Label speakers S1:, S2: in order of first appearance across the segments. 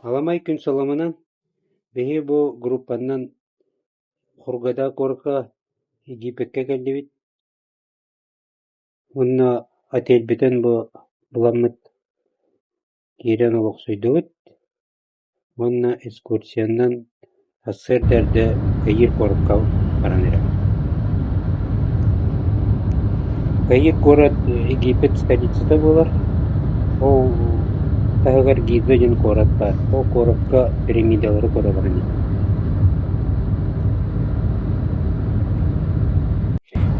S1: Аламай күн соломунан биһи бу группанан хургада корка Египетке келдибит. Онно отелбитен бу буламмыт киирен олохсуйдубут. Онно экскурсиянан ассыр дерде кайыр корка баран эрэ. Кайыр город Египет столицата болар. Ол тагыр Гиза ден город бар. Ол городка пирамидалары көре баран.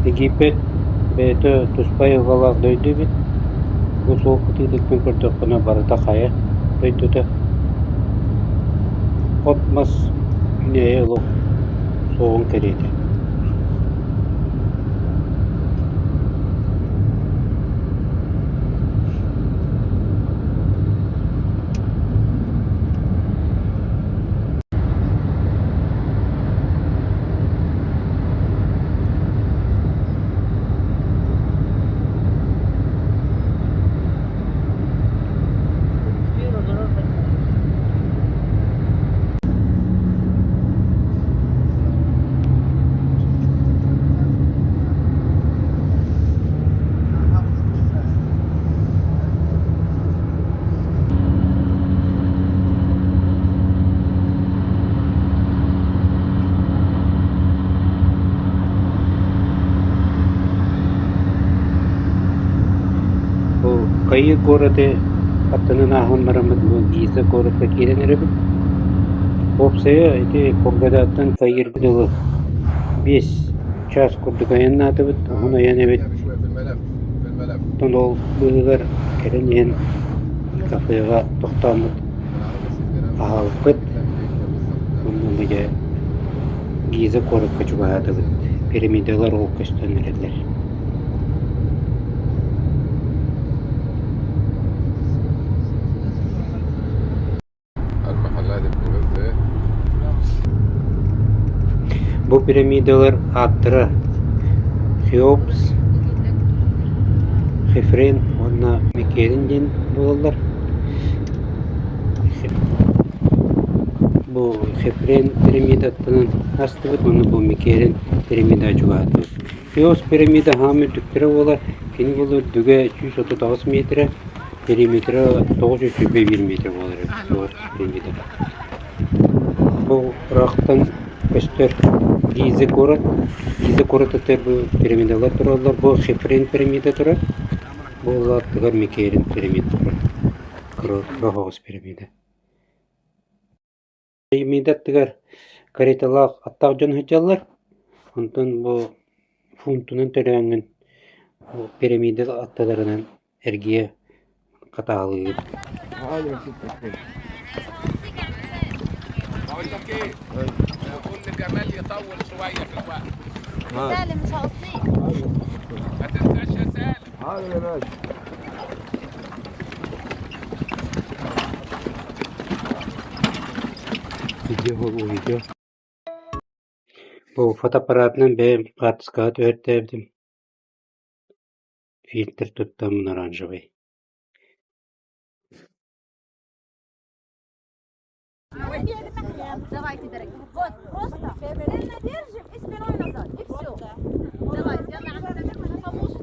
S1: Египет бэйто туспай оголақ дөйді бит. Бұл сол күтілдікпен көрдіқпіна барыта қая дөйді. Отмас үнәйе олық соғын кереді. Кайы городы аттанын ахынмарамыд бу Гиза городка киирен эребит. Опсая эти Кургадаттан кайыр бидылы 5 час курдугайын атыбыт. Оны янебит. Тон ол быгыр керенен кафега токтамыт. Ахалпыт. Оны мыжа Гиза городка чугаатыбыт. Пирамидалар ол көстөн эредилер. Bu piramidalar attırı Cheops, Khafren, ona Mekeren'den bulurlar. Bu Khafren piramidatının astığı onu bu Mekeren piramida jugadı. Cheops piramida hamı tüktüre olar. Kini bulur düge 139 metre, perimetre 901 metre olar. Cheops piramida. Bu raktan göster Gize город это bu piramidalар туралар. Bu Khafren piramida тура. Bu аттыгар Мекерен piramida тура. Крохос piramida. Piramida аттыгар кареталак аттак жон хыжалар. Онтон bu фунтунун төрөңүн piramida атталарынан эрге катаалыгы.
S2: بقول لك ايه؟ كل جمال يطول شويه في الوقت.
S3: سالم مش هقصيك.
S2: ما تنساش يا سالم.
S4: حاضر يا باشا.
S1: Video. Bu fotoaparatının benim katkısı öğrettim. Filtr tuttum оранжевый.
S3: Давайте, дорогие. Вот, просто сильно держим и спиной назад. И все. Давайте, я на поможет.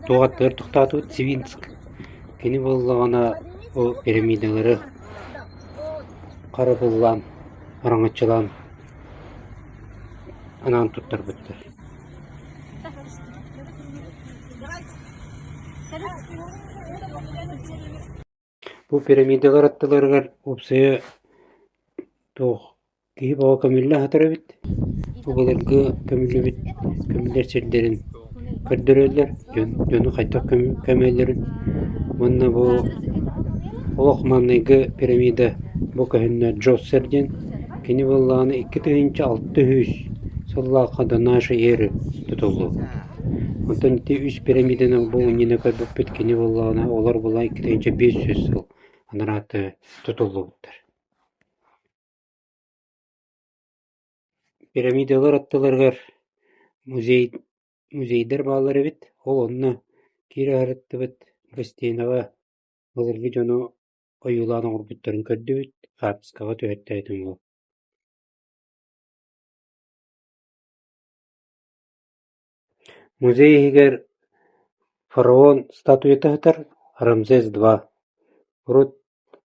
S1: Туғаттыр тұқтату Цивинск. Кені болғана о пирамидалары қары болған, араңатчылан анан тұттар бұттар. Бұл пирамидалар аттыларғар опсая тоқ кейіп аға көмілі атыры бит. Бұғыларғы көмілі бит, көмілер сердерін көрдірелер, жөні қайтақ көмелерін. Онна бұл Олақманныйғы пирамида бұл көхінна Джоссерден кені болғаны 2-600 соллақада нашы ері тұтылу. Ondan ити үс пирамиданың бұл үніне көбіп біткені болағына олар бұлай 500 жыл аныраты тұтылы бұттар. Пирамидалар аттыларғар музейдер бағалары бит, ол онына кері арытты бит, гостейнаға олар видеоны ойыланы ғұрбыттарын көрді бит, қапысқаға түйетті айтын ол. Музей егер фараон статуеті хатар Рамзес II. Урут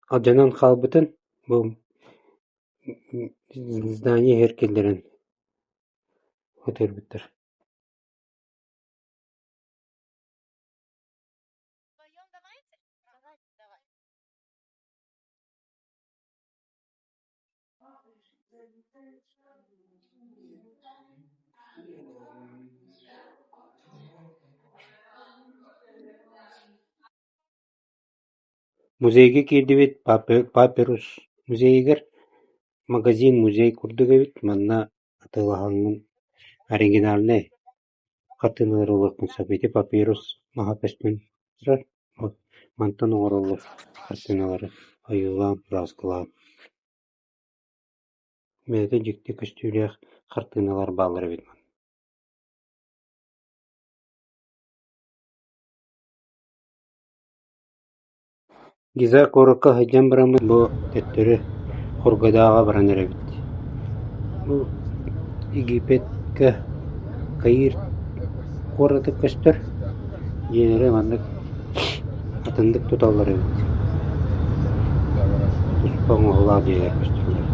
S1: аджанан қалбытын бұл здание herkellerin hotel bitter. Muzeyge kirdi bit Papyrus muzeyger magazin muzey kurduga bit manna atılahangın оригинальный katılır olakın sabiti Papyrus mahapestün sırar mantan oğrulur kartinaları ayılan razgılan meyde jikti köstülüyak kartinalar bağları bit man. Giza korukka hajjan baramız bu tettürü Hurgadağa baranır bit. Bu Egipet'e kayır korada köstür yenere mandık atındık tutalları bit. Tuspağın oğla diye köstürler.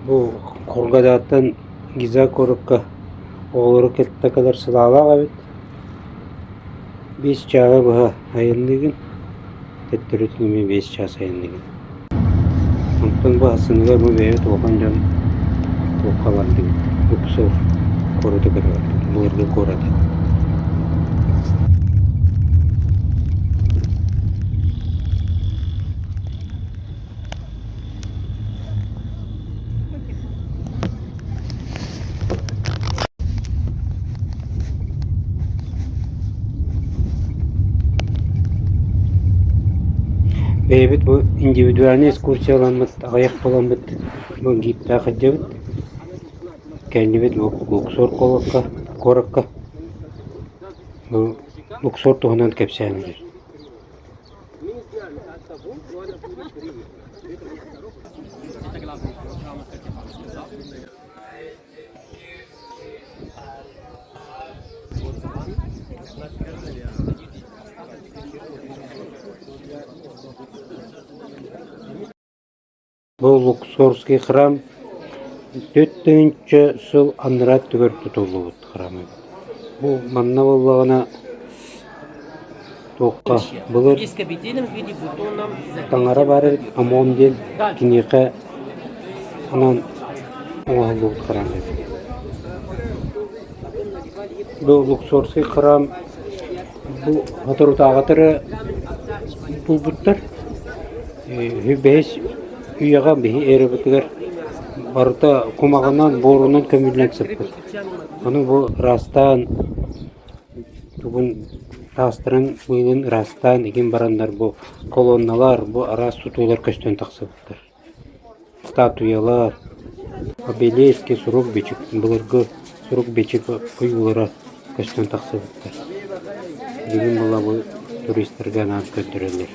S1: Bu Hurgada'dan Giza korukka oğluru kette kadar sılağlağa bit. Beş çağa baha hayırlıgın tettirütülümü 5 çağ sayınlıgın. Ondan bu asınıgar bu beyet oğan can oğalandı. Uksur korudu kırıyor. Buğurlu korudu. Evet bu individualni ekskursiyalanmat ayak bolan bit. Bu gitta hajja bit. Kendi bit Luxor korukka. Bu Luxor tohunan kepsanidir. Bu Luxorski храм 4-nji syl Anrat tüger tutulýar хрamy. Bu manna bolýana toqqa bulur. Tangara barır amon del kiniqe anan oğalık хрamy. Bu Luxorski храм bu hatırı tağatırı bulbutlar. Hübeş Üyağa bihi erebetiler barıta kumağından borunun kömürlen sıptır. Onu bu rastan bugün rastırın bugün rastan egin baranlar bu kolonnalar bu aras tutular köşten taksıptır. Statuyalar obeliski suruk beçik bulurgu suruk beçik kuyulara köşten taksıptır. Bugün bu туристтерге наад көндүрөлөр.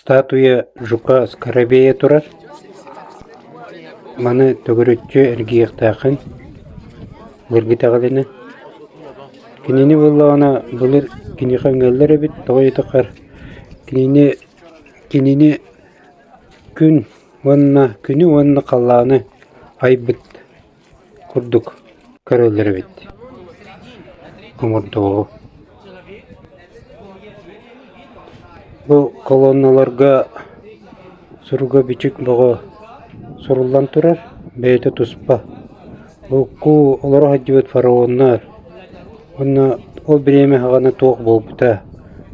S1: Статуя жука скоробея турар. Маны төгөрөтчө эргиектакын быргытагалыны. Кинини буллагана булыр кини хаңгаллар бит тойдыкар. Кинини күн ванна калланы айбыт курдук көрөлөр бит. Комордоо. Бу колонналарга суруга бичик бого суруллан турар, бейте туспа. Бу ку олар хаджибет фараоннар. Онна ол биреме хаганы тоқ болбута.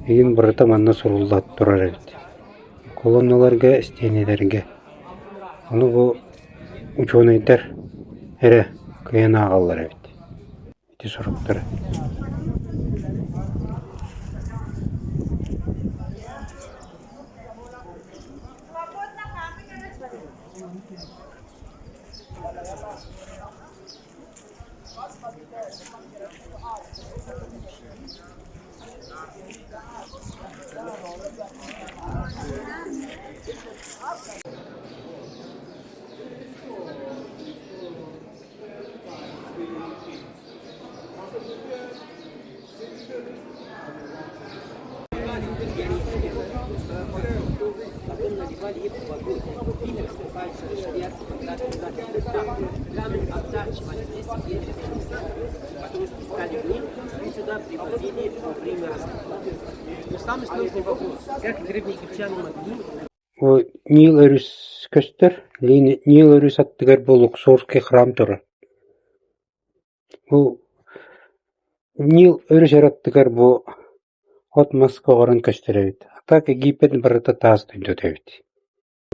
S1: Егин бұрыта манна суруллат турар бит. Колонналарга стенелерге. Оны бу ученыйдар эре кыяна агаллар бит. Ити суруктар. О Нил өрүс көстөр, Нил өрүс аттыгар болук Сорский храм турар. Бу Нил өрүс аттыгар бу от Москва горон көстөрөбүт. Так Египет барыта таас дөдөбүт.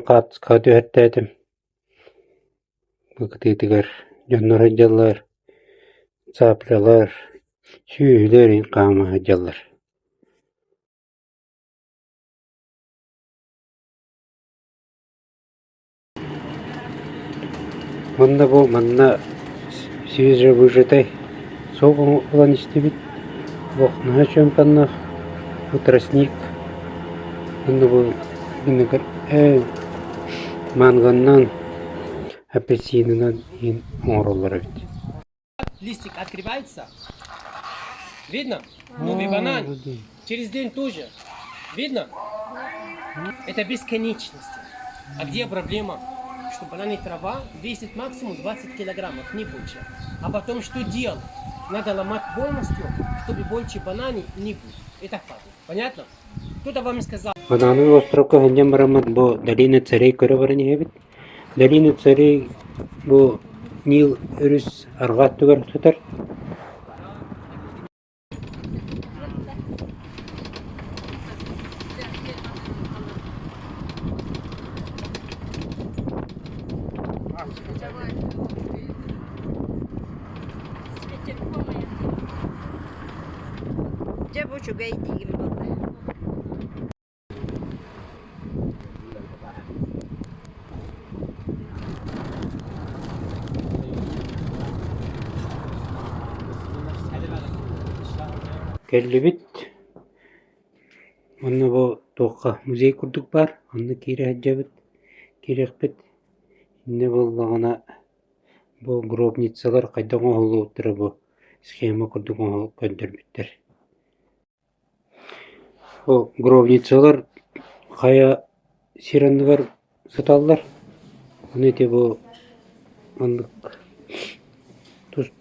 S1: Катска дөттөдүм. Бу кытыгар жоннор хаджалар, цаплялар, сүйүлөр кама хаджалар. Манна свежо выжатай. Соғын ұлан істебет. Боқна чөмпанна. Тростник. Манна бұл гінігір манғаннан апельсинынан ең оңыролар өт.
S4: Листик открывается. Видно? Новый банан. Через день тоже. Видно? Это бесконечность. А где проблема? Что банан и трава весит максимум 20 килограммов, не больше. А потом что делать? Надо ломать полностью, чтобы больше бананов не было. Это хватит. Понятно? Кто-то вам сказал.
S1: Бананы островка ханжам барамат бу долина царей көрө барыны ебит. Долина царей бу Нил өрүс аргат түгөр тутар.
S3: Жабучу гайдигим болды.
S1: Келлибит. Онна бу тоққа музей курдук бар. Онна кире хаджабит. Кирекпит. Инне боллагана бу гробницалар кайдан оңолуптыр бу схема курдук көндөрбүттер. Бу гробницалар кая сирандыгар саталлар. Аны те бу андык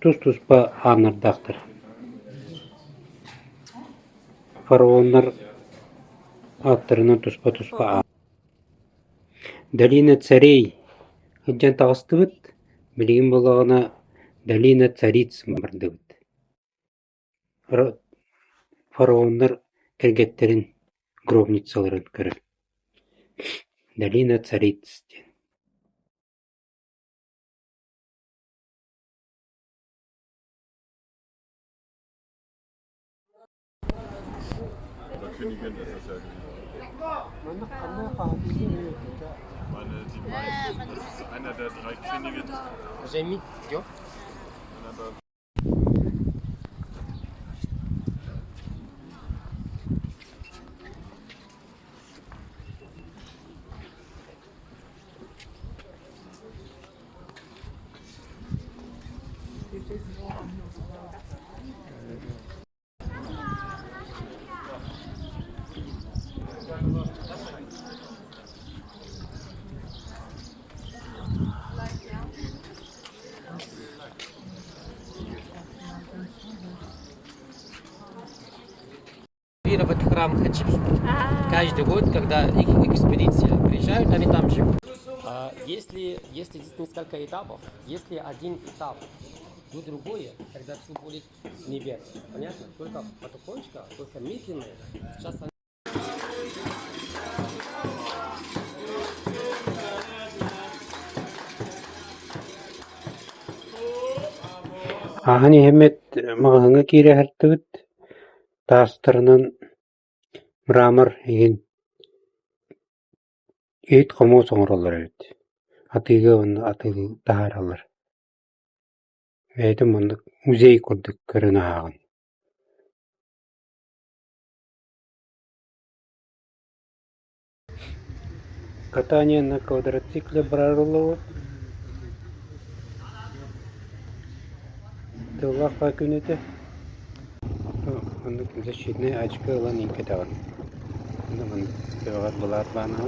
S1: туспа анардактыр. Фараондар аттарына туспа. Долина царей хыджан тагыстыбыт. Билген болағына долина цариц бардыбыт. Фараондар кергеттерин гробницаларын көрө. Долина цариц.
S2: Oder Königin ist das ja gewesen. Meine, die meint, das ist einer der 3 Könige.
S4: J'ai mis, yo.
S2: Einer der
S4: В храм Хатшепсут. Каждый год, когда экспедиция приезжают, они там живут. Если здесь несколько этапов, если один этап до другое, тогда все будет неверно. Понятно? Только потихонечку, только медленно. Сейчас они...
S1: Ағани хемет мағаңа кире хәрттібіт. Тастырынан мрамор еген ет қомо соңыралар өт. Атыға оны атығы тағаралар. Әйтім оны музей күрдік көріні ағын. Катание на квадроцикле барарлығы. Тыллақ па күнеті. Оны защитный очко олан инкеті ағын. Оны төвағат бұлар баны.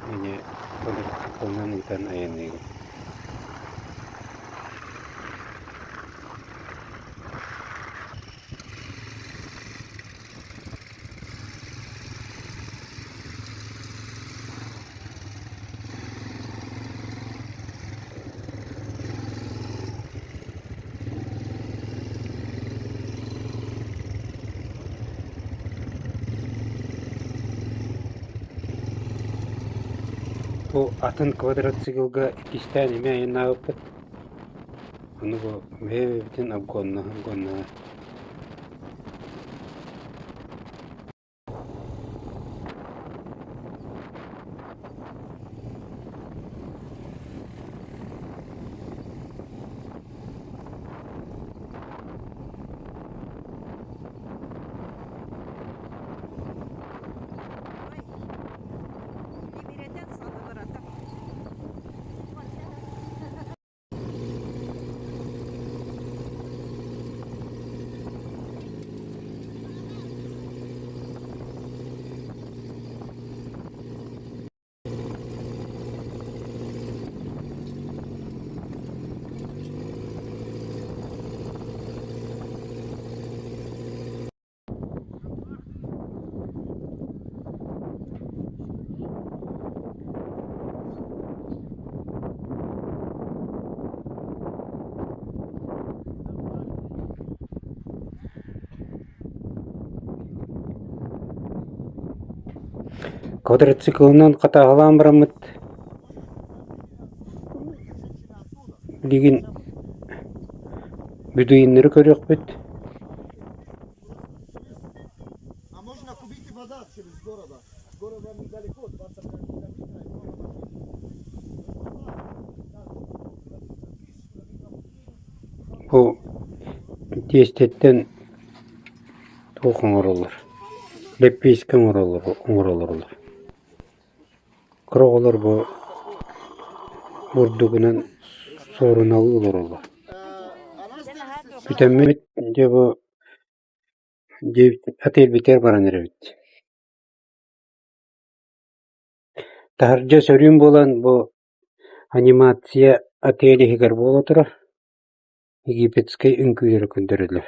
S1: Мені квадроциклынан итан айынығы. Bu атын квадроциклга ikisten ime ayına öpüp onu bu bütün abgonna. Квадроциклынан қатағылан бұрамыд. Деген бүдейінлері көрек бет.
S5: А можно купить вода через города? Города недалеко, 20 километров.
S1: Bu testetten toğun oralır. Leppisken oralır. Kroğular bu burdugunan sorunalı oralır. Bütünmet de bu atel biter baranır evet. Tarca sörüm bolan bu animasiya ateli higar bolatıra. Egipetskay ünküleri köndürülür.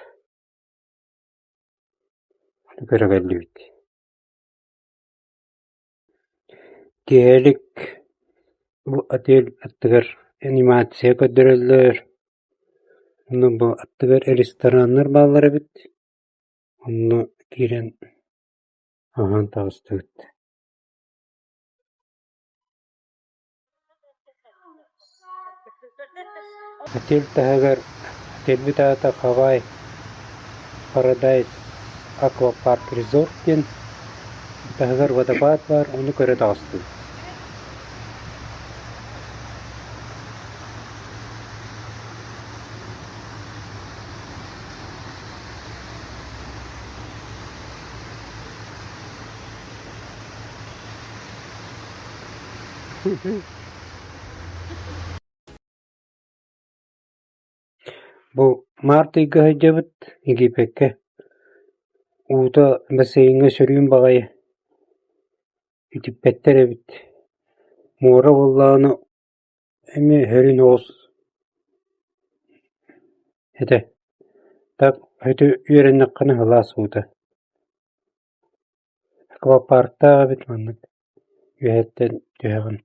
S1: Görəgəlli bit. Gelik bu atel attıgar animasiya köndürülür. Onu bu attıgar restoranlar bağları bit. Onu кирен ахан тағыстыгыт. Отель тағығар, отель бітағыта Хавай Paradise Аквапарк Резорт ден тағығар водопад бар, оны көрі тағыстыгыт. Бұл март игігі жабыт, Египетке. Уыта бассейнге сүрүйін бағайы. Үтіппеттер әбіт. Мора боллағыны әме хөрін оғыз. Әді. Так, өті үйеріннік қаны ғылас уыта. Аквапаркта әбіт маннық. Үйәттен түйәғын.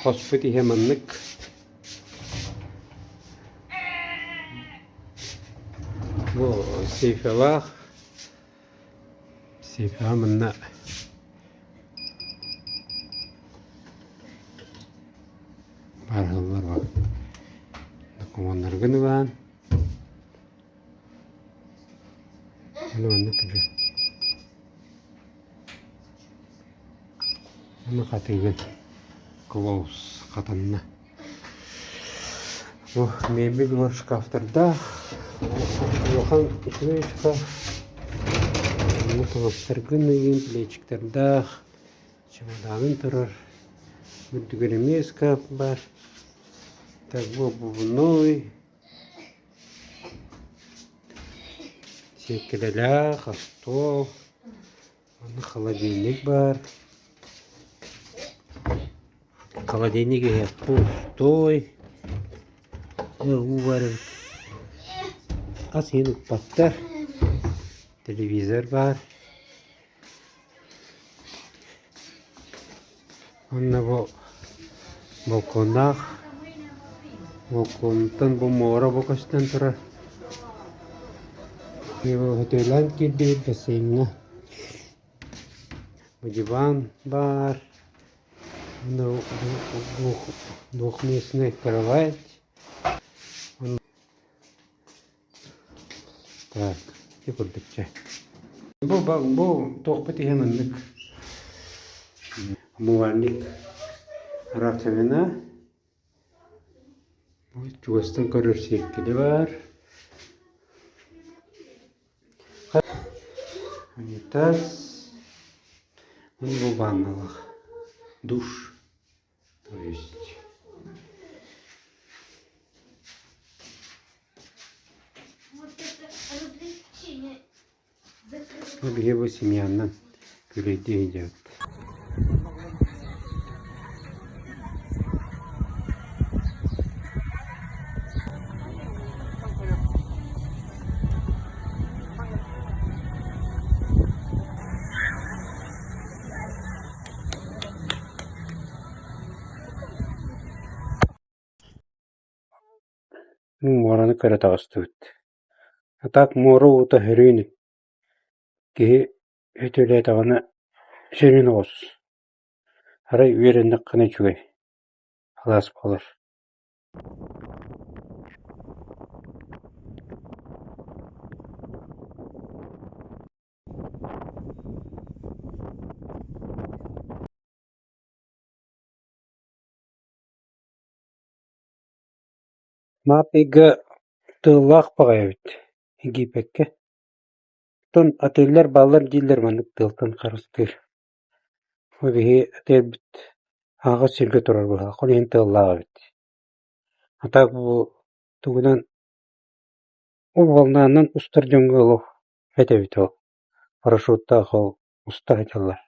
S1: Hospiti hemanlık. Bu seyfe var. Seyfe hemanlık. Barhıllar var. Dokumanlar günü var. Bunu anlık gibi. Bunu katıyın. Клоус қатынна. Мебель бар шкафтарда. Оған ішіне шкаф. Мұтығыстырғын үйін плечіктерда. Чемоданын тұрыр. Мүдігіреме шкаф бар. Так, бұл бубыной. Секелелер, стол. Холодильник бар. Холодильник пустой. Бар. Асенік баттар. Телевизор бар. Онна бұл балконақ. Балконтан бұл мора бақыстан тұрар. Хөтейлән келді бассейнға. Бұл диван бар. Двухместная кровать. Так, и курдыкча. Бұл тоқпыты хеміндік. Муарник раковина. Чуастын көрір секкілі бар. Унитаз. Бұл ванналық. Душ. То есть его семьяна күлейде идет. Мораны көрі тағыстығыт. Так моры ұта хүрейін. Кеге өтөлі тағына сөрін оғыз. Арай үйеріндік қына чүгей. Алас болар. Мапига тыллах багайбыт. Египекке. Тон атыллар баллар диллер манык тылтын харыстыр. Обиһи атылбыт ага сирге турар була. Колин тыллага бит. Атак бу тугунан ул волнанан устар дөңгөлө этебит ол. Парашютта хол уста этеллар.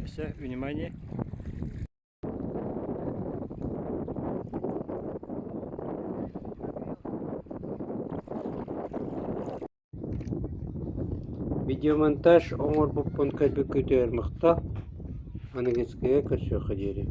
S6: Все, внимание.
S1: Видеомонтаж оңор буппон кальбы көтөр мыкта. Анагеская көрсө хадери.